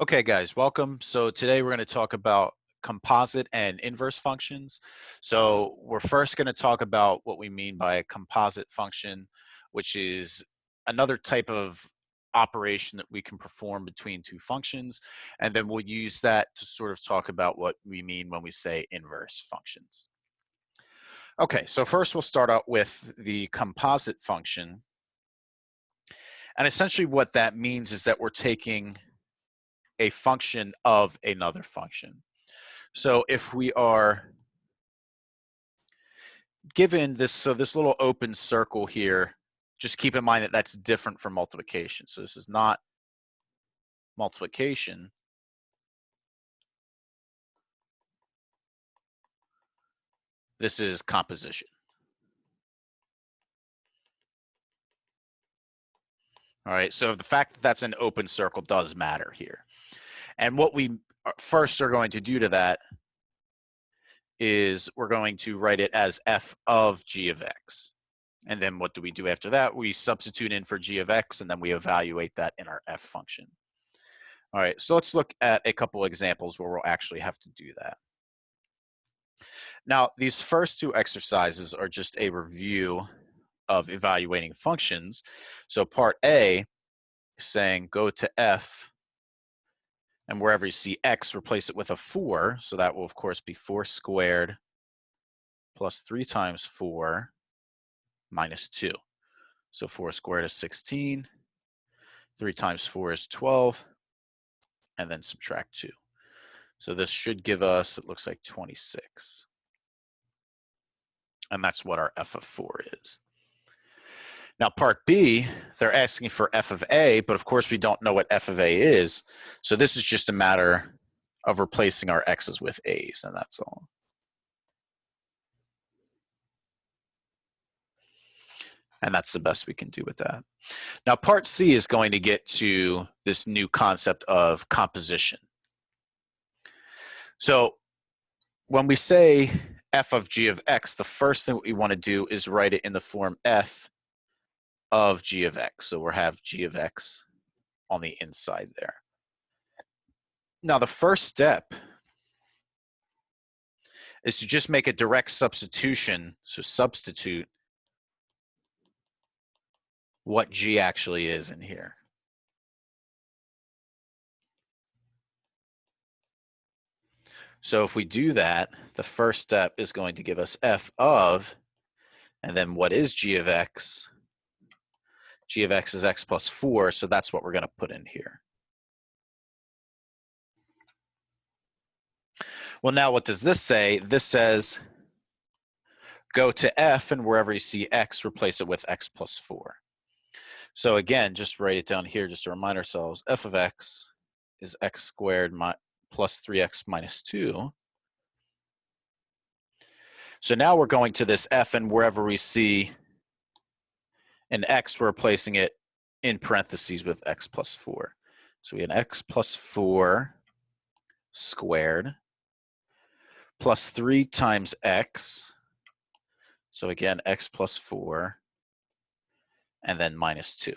Okay, guys, welcome. So today we're going to talk about composite and inverse functions. So we're first going to talk about what we mean by a composite function, which is another type of operation that we can perform between two functions. And then we'll use that to sort of talk about what we mean when we say inverse functions. Okay, so first we'll start out with the composite function. And essentially what that means is that we're taking a function of another function. So if we are given this, so this little open circle here, just keep in mind that that's different from multiplication. So this is not multiplication. This is composition. All right, so the fact that that's an open circle does matter here. And what we first are going to do to that is we're going to write it as f of g of x. And then what do we do after that? We substitute in for g of x, and then we evaluate that in our f function. All right, so let's look at a couple examples where we'll actually have to do that. Now, these first two exercises are just a review of evaluating functions. So part A is saying go to f, and wherever you see x, replace it with a 4. So that will, of course, be 4 squared plus 3 times 4 minus 2. So 4 squared is 16. 3 times 4 is 12. And then subtract 2. So this should give us, it looks like 26. And that's what our f of 4 is. Now part B, they're asking for f of a, but of course we don't know what f of a is. So this is just a matter of replacing our x's with a's, and that's all. And that's the best we can do with that. Now part C is going to get to this new concept of composition. So when we say f of g of x, the first thing we want to do is write it in the form f of g of x. So we'll have g of x on the inside there. Now the first step is to just make a direct substitution. So substitute what g actually is in here. So if we do that, the first step is going to give us f of, and then what is g of x? G of x is x plus 4, so that's what we're going to put in here. Well, now what does this say? This says go to f, and wherever you see x, replace it with x plus 4. So again, just write it down here just to remind ourselves, f of x is x squared plus 3x minus 2. So now we're going to this f, and wherever we see an x, we're replacing it in parentheses with x plus 4. So we have x plus 4 squared plus 3 times x. So again, x plus 4, and then minus 2.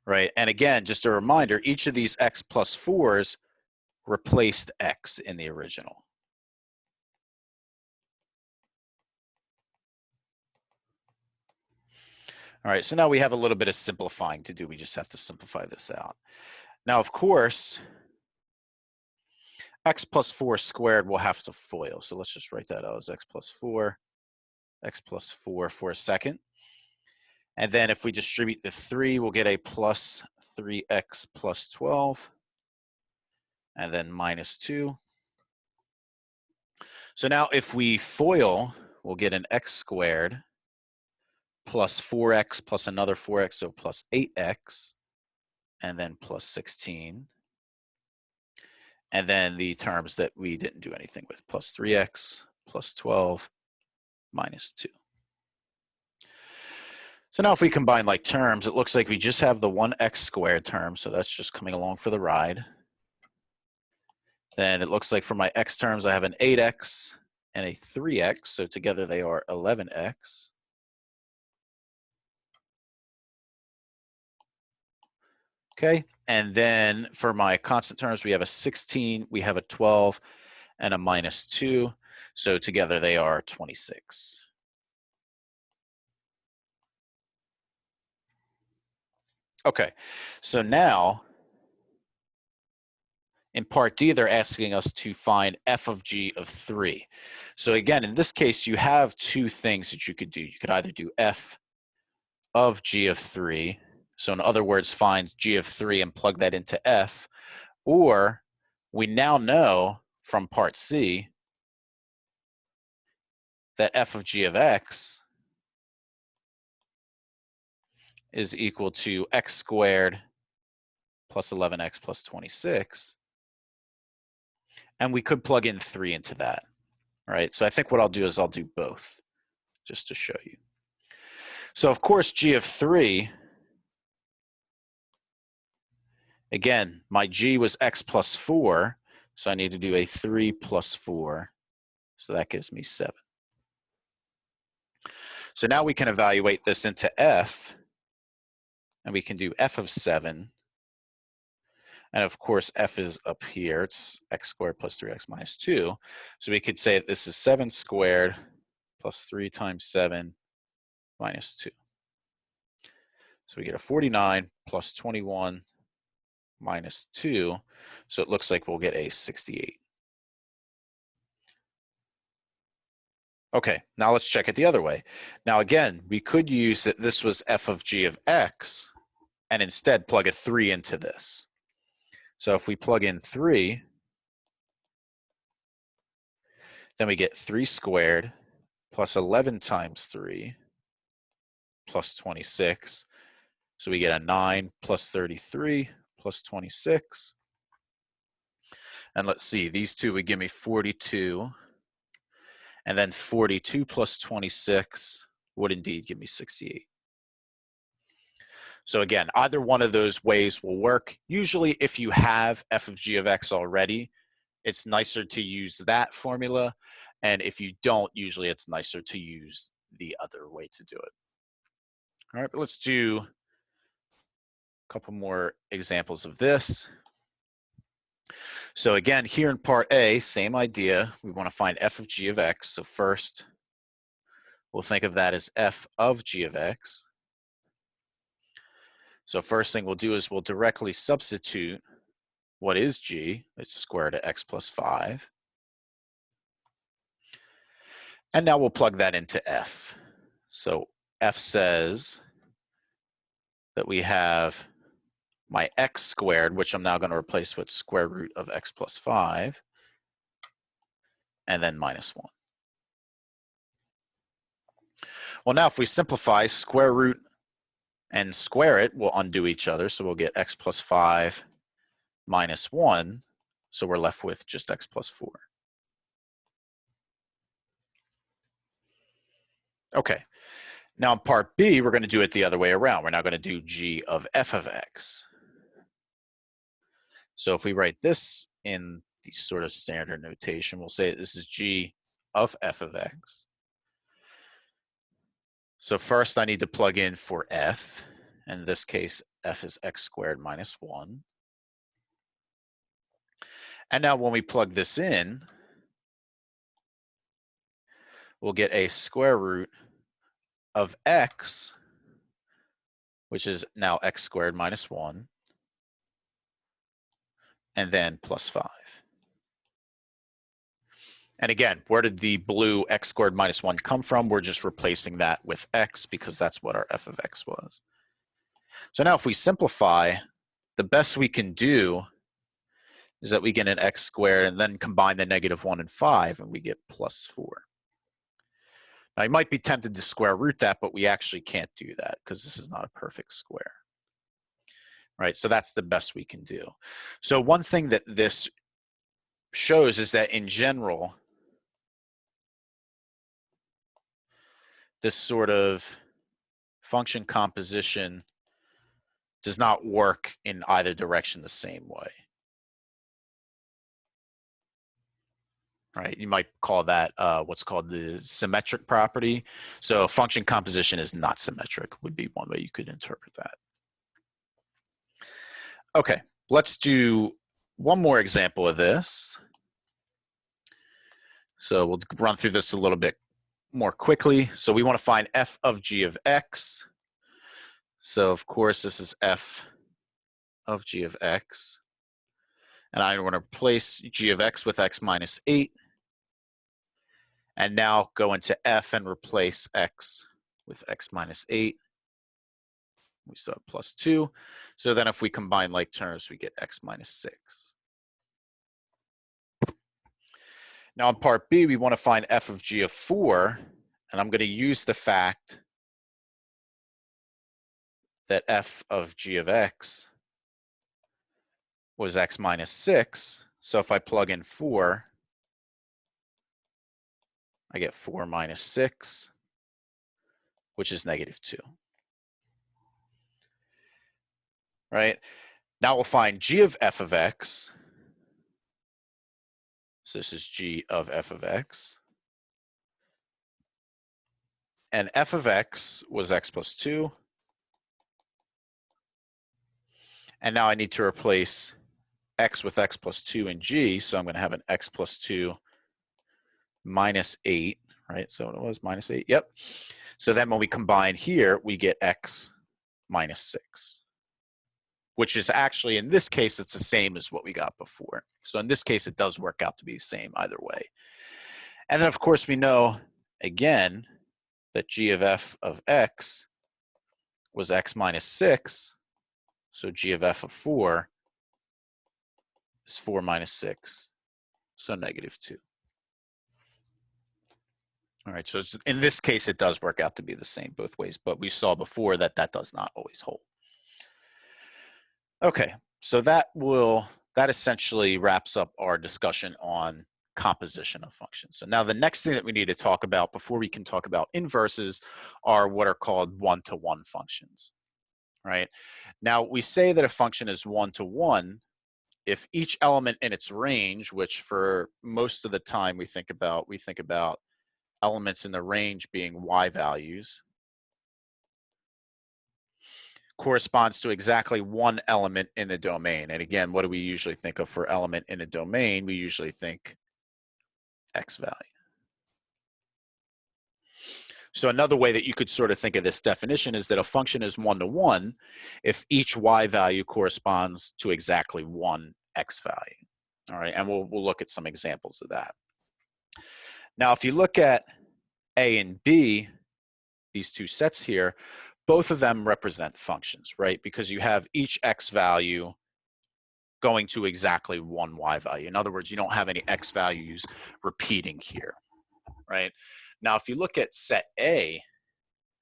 Right, and again, just a reminder, each of these x plus 4s replaced x in the original. All right, so now we have a little bit of simplifying to do. We just have to simplify this out. Now, of course, x plus 4 squared will have to FOIL. So let's just write that out as x plus 4 for a second. And then if we distribute the 3, we'll get a plus 3x plus 12, and then minus 2. So now if we FOIL, we'll get an x squared plus 4x plus another 4x, so plus 8x, and then plus 16. And then the terms that we didn't do anything with, plus 3x, plus 12, minus 2. So now if we combine like terms, it looks like we just have the 1x squared term, so that's just coming along for the ride. Then it looks like for my x terms, I have an 8x and a 3x, so together they are 11x. Okay, and then for my constant terms, we have a 16, we have a 12, and a minus 2. So together they are 26. Okay, so now in part D, they're asking us to find f of g of 3. So again, in this case, you have two things that you could do. You could either do f of g of 3. So in other words, find g of 3 and plug that into f. Or we now know from part C that f of g of x is equal to x squared plus 11x plus 26. And we could plug in 3 into that. All right, so I think what I'll do is I'll do both just to show you. So of course, g of 3, again, my g was x plus 4, so I need to do a 3 plus 4, so that gives me 7. So now we can evaluate this into f, and we can do f of 7. And of course, f is up here. It's x squared plus 3x minus 2. So we could say that this is 7 squared plus 3 times 7 minus 2. So we get a 49 plus 21 minus 2. So it looks like we'll get a 68. Okay, now let's check it the other way. Now again, we could use that this was f of g of x and instead plug a 3 into this. So if we plug in 3, then we get 3 squared plus 11 times 3 plus 26. So we get a 9 plus 33 plus 26. And let's see, these two would give me 42. And then 42 plus 26 would indeed give me 68. So again, either one of those ways will work. Usually if you have f of g of x already, it's nicer to use that formula. And if you don't, usually it's nicer to use the other way to do it. All right, but let's do a couple more examples of this. So again, here in part A, same idea. We want to find f of g of x. So first, we'll think of that as f of g of x. So first thing we'll do is we'll directly substitute what is g. It's the square root of x plus 5. And now we'll plug that into f. So f says that we have my x squared, which I'm now going to replace with square root of x plus 5, and then minus 1. Well, now if we simplify, square root and square it will undo each other, so we'll get x plus 5 minus 1, so we're left with just x plus 4. Okay, now in part B, we're going to do it the other way around. We're now going to do g of f of x. So if we write this in the sort of standard notation, we'll say this is g of f of x. So first I need to plug in for f. In this case, f is x squared minus 1. And now when we plug this in, we'll get a square root of x, which is now x squared minus 1, and then plus 5. And again, where did the blue x squared minus 1 come from? We're just replacing that with x because that's what our f of x was. So now if we simplify, the best we can do is that we get an x squared and then combine the negative 1 and 5, and we get plus 4. Now, you might be tempted to square root that, but we actually can't do that because this is not a perfect square. Right, so that's the best we can do. So one thing that this shows is that in general, this sort of function composition does not work in either direction the same way. Right, you might call that what's called the symmetric property. So function composition is not symmetric would be one way you could interpret that. Okay, let's do one more example of this. So we'll run through this a little bit more quickly. So we want to find f of g of x. So of course this is f of g of x. And I want to replace g of x with x minus 8. And now go into f and replace x with x minus 8. We still have plus 2. So then if we combine like terms, we get x minus 6. Now in part B, we want to find f of g of 4. And I'm going to use the fact that f of g of x was x minus 6. So if I plug in 4, I get 4 minus 6, which is negative 2. Right? Now we'll find g of f of x. So this is g of f of x. And f of x was x plus 2. And now I need to replace x with x plus 2 in g. So I'm going to have an x plus 2 minus 8, right? So it was minus 8. Yep. So then when we combine here, we get x minus 6, which is actually, in this case, it's the same as what we got before. So in this case, it does work out to be the same either way. And then, of course, we know, again, that g of f of x was x minus 6. So g of f of 4 is 4 minus 6, so negative 2. All right, so in this case, it does work out to be the same both ways, but we saw before that that does not always hold. Okay, so that essentially wraps up our discussion on composition of functions. So now the next thing that we need to talk about before we can talk about inverses are what are called one-to-one functions, right? Now we say that a function is one-to-one if each element in its range, which for most of the time we think about elements in the range being y values, corresponds to exactly one element in the domain. And again, what do we usually think of for element in a domain? We usually think x value. So another way that you could sort of think of this definition is that a function is one-to-one if each y value corresponds to exactly one x value. All right, and we'll look at some examples of that. Now, if you look at A and B, these two sets here, both of them represent functions, right? Because you have each x value going to exactly one y value. In other words, you don't have any x values repeating here, right? Now, if you look at set A,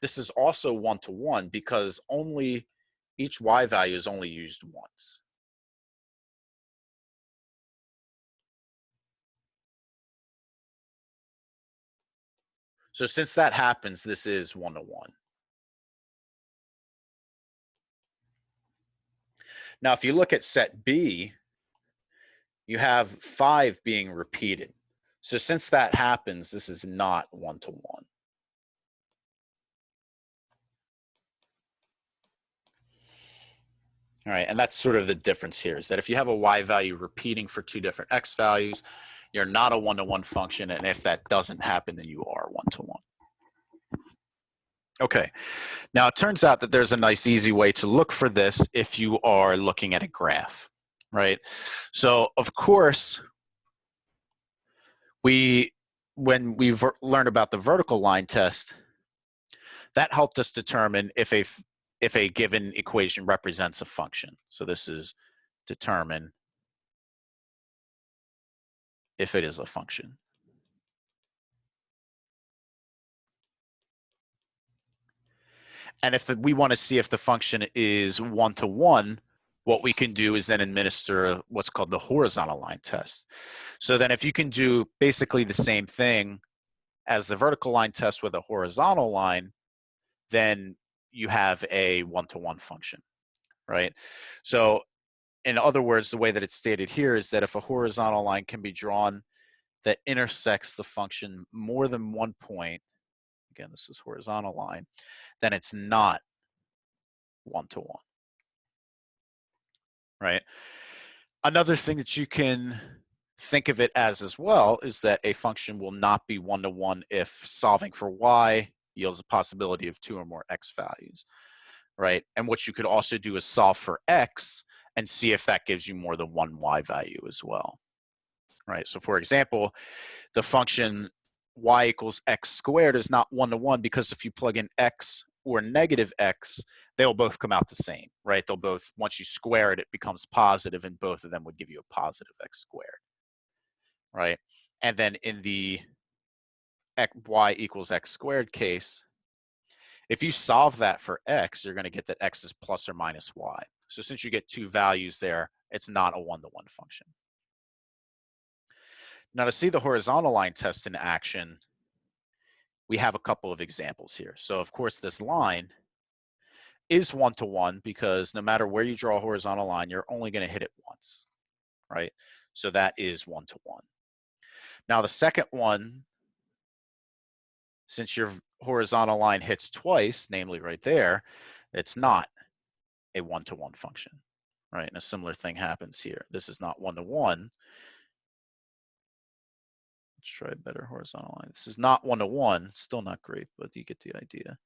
this is also one-to-one because only each y value is only used once. So since that happens, this is one-to-one. Now, if you look at set B, you have 5 being repeated. So since that happens, this is not one-to-one. All right, and that's sort of the difference here, is that if you have a y value repeating for 2 different x values, you're not a one-to-one function, and if that doesn't happen, then you are one-to-one. Okay, now it turns out that there's a nice easy way to look for this if you are looking at a graph, right? So of course, when we've learned about the vertical line test, that helped us determine if a given equation represents a function. So this is determine if it is a function. And if we want to see if the function is one-to-one, what we can do is then administer what's called the horizontal line test. So then if you can do basically the same thing as the vertical line test with a horizontal line, then you have a one-to-one function, right? So in other words, the way that it's stated here is that if a horizontal line can be drawn that intersects the function more than one point, again, this is horizontal line, then it's not one-to-one. right? Another thing that you can think of it as well is that a function will not be one-to-one if solving for y yields a possibility of 2 or more x values, right? And what you could also do is solve for x and see if that gives you more than one y value as well, right? So for example, the function y equals x squared is not one-to-one because if you plug in x or negative x, they'll both come out the same, right? They'll both, once you square it, it becomes positive, and both of them would give you a positive x squared, right? And then in the y equals x squared case, if you solve that for x, you're going to get that x is plus or minus y. So since you get two values there, it's not a one-to-one function. Now to see the horizontal line test in action, we have a couple of examples here. So of course this line is one-to-one because no matter where you draw a horizontal line, you're only going to hit it once, right? So that is one-to-one. Now the second one, since your horizontal line hits twice, namely right there, it's not a one-to-one function, right? And a similar thing happens here. This is not one-to-one. Let's try a better horizontal line. This is not one-to-one, still not great, but you get the idea.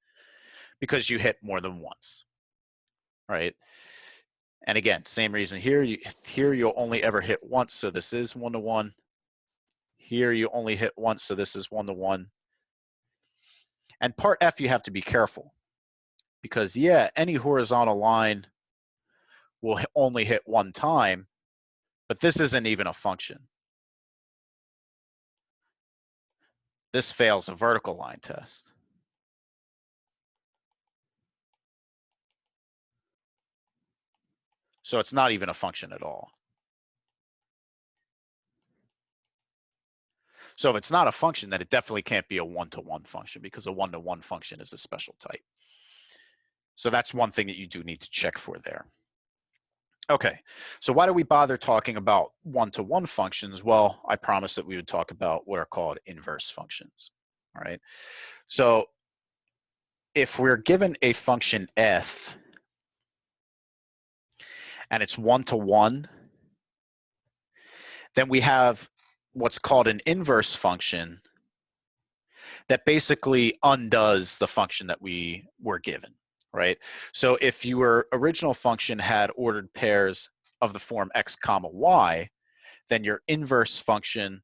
Because you hit more than once, right? And again, same reason here. Here you'll only ever hit once, so this is one-to-one. Here you only hit once, so this is one-to-one. And part F, you have to be careful. Because yeah, any horizontal line will only hit one time, but this isn't even a function. This fails a vertical line test. So it's not even a function at all. So if it's not a function, then it definitely can't be a one-to-one function because a one-to-one function is a special type. So that's one thing that you do need to check for there. Okay, so why do we bother talking about one-to-one functions? Well, I promised that we would talk about what are called inverse functions, all right? So if we're given a function f and it's one-to-one, then we have what's called an inverse function that basically undoes the function that we were given, right? So if your original function had ordered pairs of the form x comma y, then your inverse function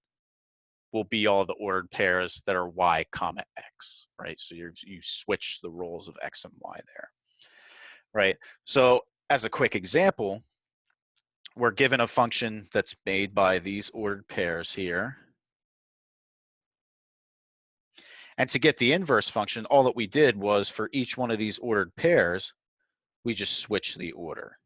will be all the ordered pairs that are y comma x, right? So you switch the roles of x and y there, right? So as a quick example, we're given a function that's made by these ordered pairs here. And to get the inverse function, all that we did was for each one of these ordered pairs, we just switch the order.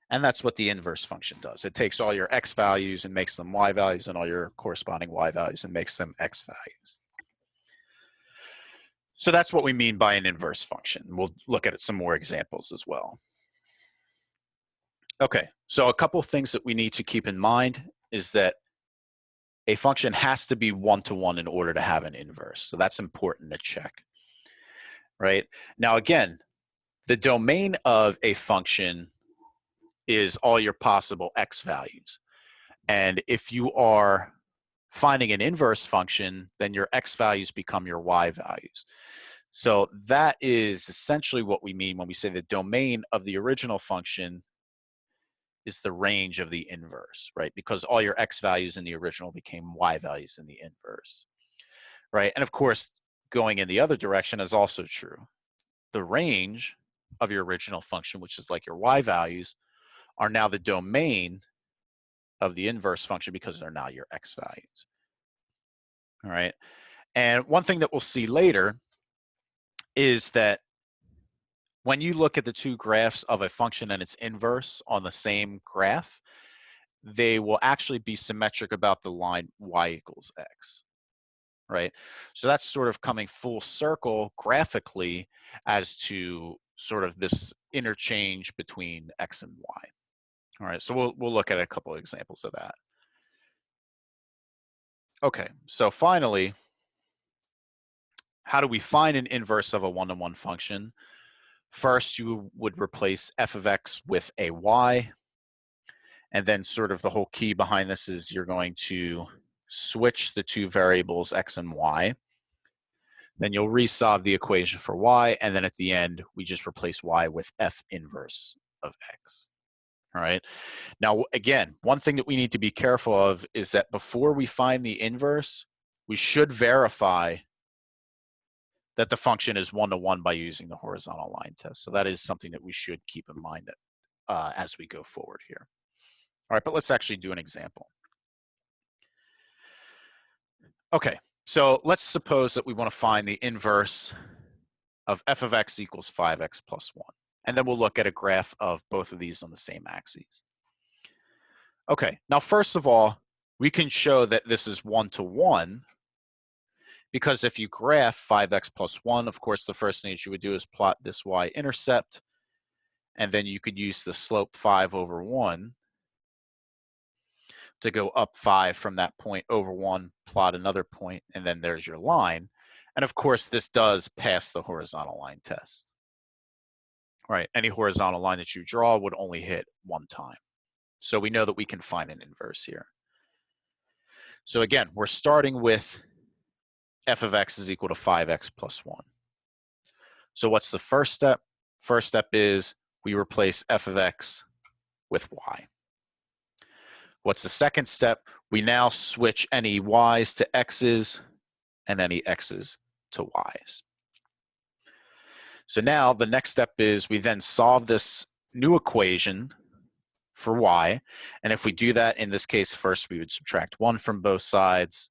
And that's what the inverse function does. It takes all your x values and makes them y values and all your corresponding y values and makes them x values. So that's what we mean by an inverse function. We'll look at some more examples as well. Okay, so a couple of things that we need to keep in mind is that a function has to be one-to-one in order to have an inverse. So that's important to check, right? Now, again, the domain of a function is all your possible x values. And if you are finding an inverse function, then your x values become your y values. So that is essentially what we mean when we say the domain of the original function is the range of the inverse, right? Because all your x values in the original became y values in the inverse, right? And of course, going in the other direction is also true. The range of your original function, which is like your y values, are now the domain of the inverse function because they're now your x values, all right? And one thing that we'll see later is that when you look at the two graphs of a function and its inverse on the same graph, they will actually be symmetric about the line y equals x, right? So that's sort of coming full circle graphically as to sort of this interchange between x and y. All right, so we'll look at a couple of examples of that. Okay, so finally, how do we find an inverse of a one-to-one function? First, you would replace f of x with a y. And then sort of the whole key behind this is you're going to switch the two variables x and y. Then you'll resolve the equation for y. And then at the end, we just replace y with f inverse of x. All right. Now, again, one thing that we need to be careful of is that before we find the inverse, we should verify that the function is one-to-one by using the horizontal line test. So that is something that we should keep in mind that, as we go forward here. All right, but let's actually do an example. Okay, so let's suppose that we want to find the inverse of f of x equals 5x plus 1. And then we'll look at a graph of both of these on the same axes. Okay, now first of all, we can show that this is one-to-one because if you graph 5x plus 1, of course, the first thing that you would do is plot this y-intercept, and then you could use the slope 5 over 1 to go up 5 from that point over 1, plot another point, and then there's your line. And of course, this does pass the horizontal line test. Right, any horizontal line that you draw would only hit one time. So we know that we can find an inverse here. So again, we're starting with f of x is equal to 5x plus 1. So what's the first step? First step is we replace f of x with y. What's the second step? We now switch any y's to x's and any x's to y's. So now the next step is we then solve this new equation for y. And if we do that, in this case, first we would subtract 1 from both sides,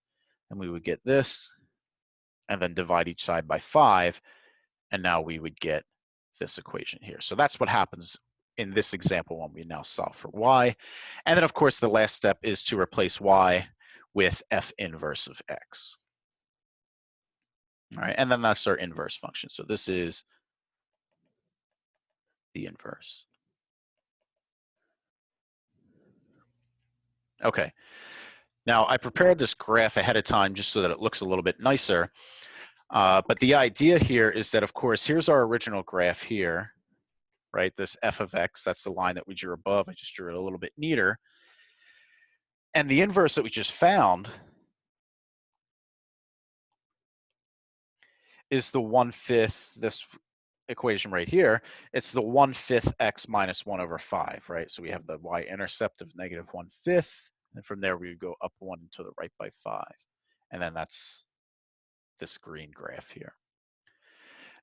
and we would get this, and then divide each side by 5, and now we would get this equation here. So that's what happens in this example when we now solve for y. And then, of course, the last step is to replace y with f inverse of x. All right, and then that's our inverse function. So this is the inverse. Okay, now I prepared this graph ahead of time just so that it looks a little bit nicer. But the idea here is that, of course, here's our original graph here, right? This f of x, that's the line that we drew above. I just drew it a little bit neater. And the inverse that we just found is the 1/5, this equation right here. It's the 1/5 x minus 1 over 5, right? So we have the y-intercept of negative 1/5. And from there, we would go up 1 to the right by 5. And then that's this green graph here.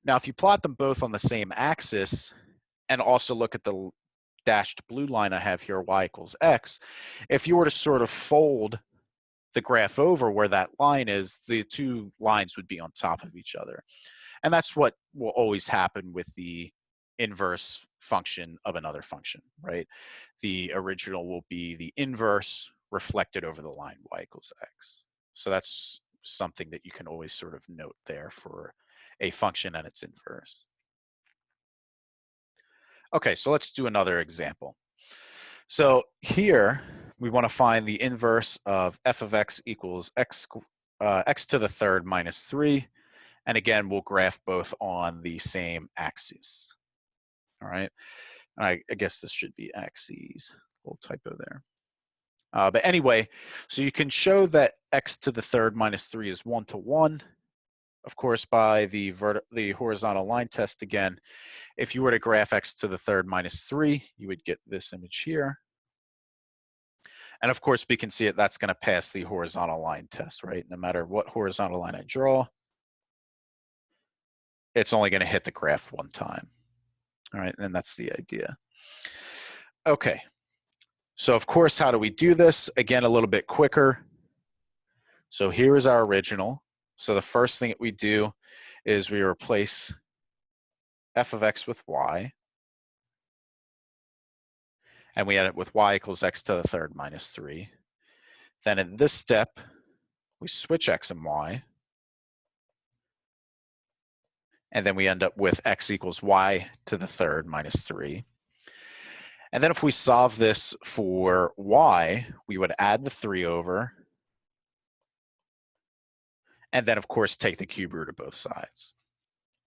Now, if you plot them both on the same axis and also look at the dashed blue line I have here, y equals x, if you were to sort of fold the graph over where that line is, the two lines would be on top of each other. And that's what will always happen with the inverse function of another function, right? The original will be the inverse reflected over the line y equals x. So that's something that you can always sort of note there for a function and its inverse. Okay, so let's do another example. So here we want to find the inverse of f of x equals x to the third minus 3. And again, we'll graph both on the same axis. All right, I guess this should be axes, little typo there. But anyway, so you can show that x to the third minus 3 is 1-to-1. Of course, by the horizontal line test again, if you were to graph x to the third minus 3, you would get this image here. And of course, we can see it, that's going to pass the horizontal line test, right? No matter what horizontal line I draw, it's only going to hit the graph one time. All right, and that's the idea. Okay, so of course, how do we do this? Again, a little bit quicker. So here is our original. So the first thing that we do is we replace f of x with y. And we end it with y equals x to the third minus 3. Then in this step, we switch x and y. And then we end up with x equals y to the third minus 3. And then if we solve this for y, we would add the 3 over. And then, of course, take the cube root of both sides.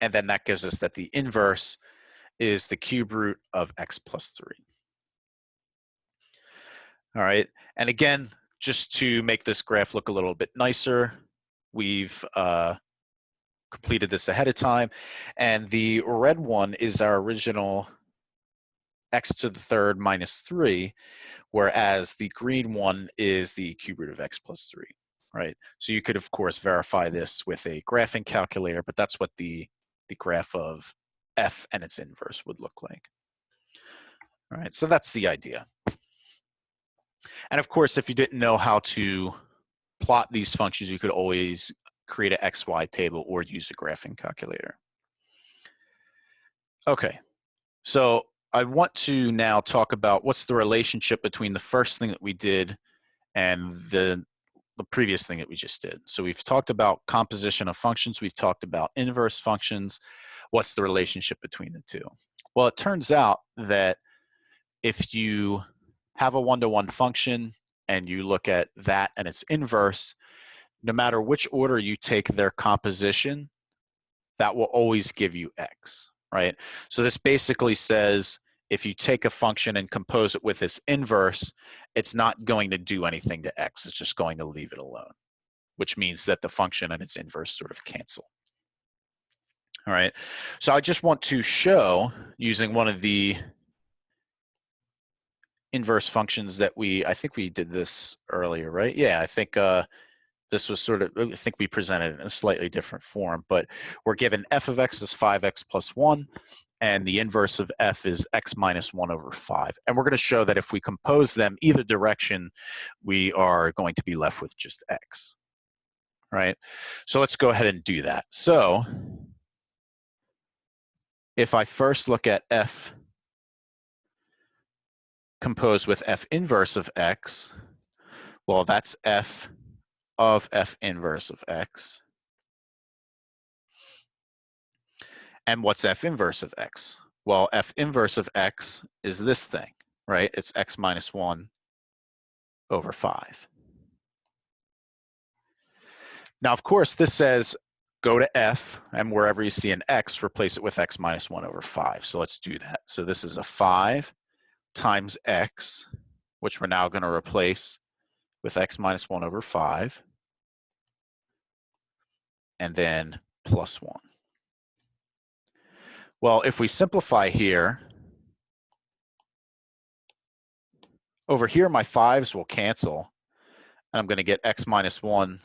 And then that gives us that the inverse is the cube root of x plus 3. All right, and again, just to make this graph look a little bit nicer, we've completed this ahead of time, and the red one is our original x to the third minus 3, whereas the green one is the cube root of x plus 3, right? So you could, of course, verify this with a graphing calculator, but that's what the graph of f and its inverse would look like. All right, so that's the idea. And of course, if you didn't know how to plot these functions, you could always create an XY table or use a graphing calculator. Okay, so I want to now talk about what's the relationship between the first thing that we did and the previous thing that we just did. So we've talked about composition of functions. We've talked about inverse functions. What's the relationship between the two? Well, it turns out that if you have a one-to-one function and you look at that and its inverse, no matter which order you take their composition, that will always give you x, right? So this basically says if you take a function and compose it with its inverse, it's not going to do anything to x. It's just going to leave it alone, which means that the function and its inverse sort of cancel. All right, so I just want to show using one of the inverse functions that I think we did this earlier, right? Yeah, I think this was sort of, I think we presented it in a slightly different form, but we're given f of x is 5x plus 1, and the inverse of f is x minus 1 over 5. And we're going to show that if we compose them either direction, we are going to be left with just x, right? So let's go ahead and do that. So if I first look at f composed with f inverse of x, well, that's f of f inverse of x. And what's f inverse of x? Well, f inverse of x is this thing, right? It's x minus 1 over 5. Now, of course, this says go to f, and wherever you see an x, replace it with x minus 1 over 5. So let's do that. So this is a 5 times x, which we're now going to replace with x minus 1 over 5, and then plus 1. Well, if we simplify here, over here my 5s will cancel, and I'm going to get x minus 1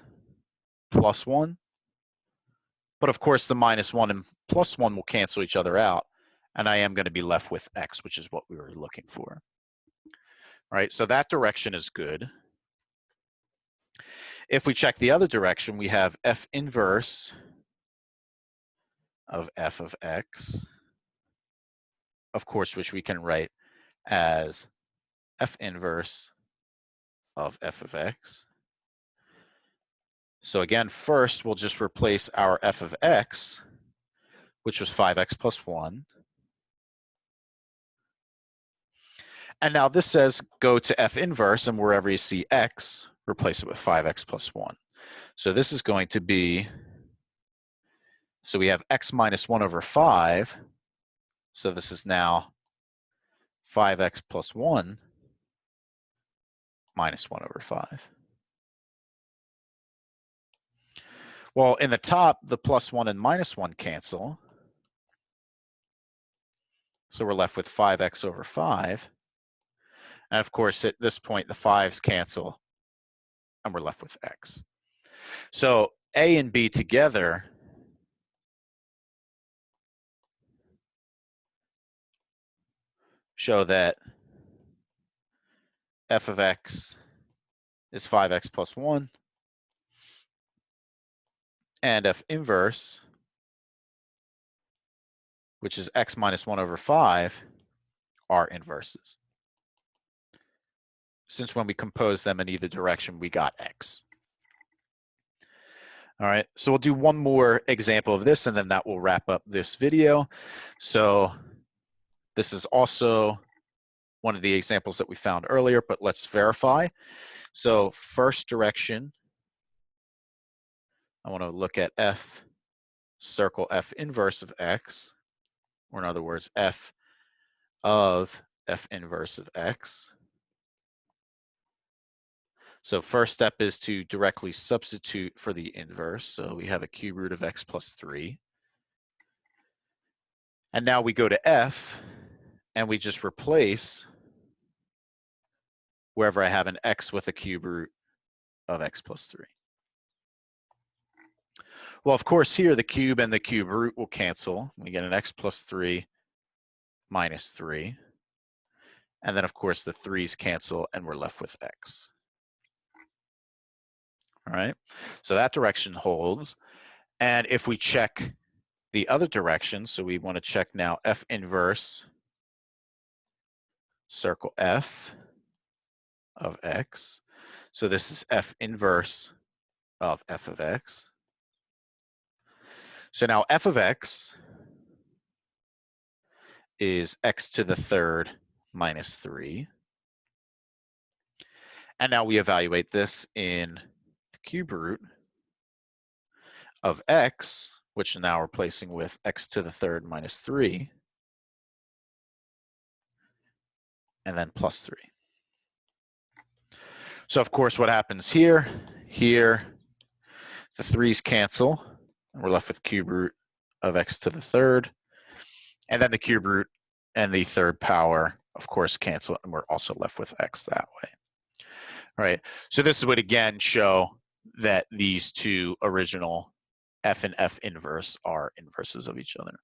plus 1. But of course, the minus 1 and plus 1 will cancel each other out, and I am going to be left with x, which is what we were looking for. All right, so that direction is good. If we check the other direction, we have f inverse of f of x, of course, which we can write as f inverse of f of x. So again, first, we'll just replace our f of x, which was 5x plus 1. And now this says go to f inverse, and wherever you see x, replace it with 5x plus 1. So this is going to be, so we have x minus 1 over 5. So this is now 5x plus 1 minus 1 over 5. Well, in the top, the plus 1 and minus 1 cancel. So we're left with 5x over 5. And of course, at this point, the 5s cancel, and we're left with x. So a and b together show that f of x is 5x plus 1, and f inverse, which is x minus 1 over 5, are inverses. Since when we compose them in either direction, we got x. All right, so we'll do one more example of this, and then that will wrap up this video. So this is also one of the examples that we found earlier, but let's verify. So first direction, I want to look at f, circle f inverse of x. or in other words, f of f inverse of x. So first step is to directly substitute for the inverse. So we have a cube root of x plus 3. And now we go to f, and we just replace wherever I have an x with a cube root of x plus 3. Well, of course, here the cube and the cube root will cancel. We get an x plus 3 minus 3. And then, of course, the 3's cancel, and we're left with x. All right, so that direction holds. And if we check the other direction, so we want to check now f inverse circle f of x. So this is f inverse of f of x. So now f of x is x to the third minus 3. And now we evaluate this in the cube root of x, which now we're replacing with x to the third minus 3, and then plus 3. So of course, what happens here, the 3's cancel, and we're left with cube root of x to the third, and then the cube root and the third power, of course, cancel, and we're also left with x that way. All right, so this would again show that these two original f and f inverse are inverses of each other.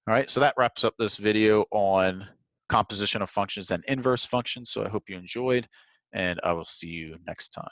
All right, so that wraps up this video on composition of functions and inverse functions. So I hope you enjoyed, and I will see you next time.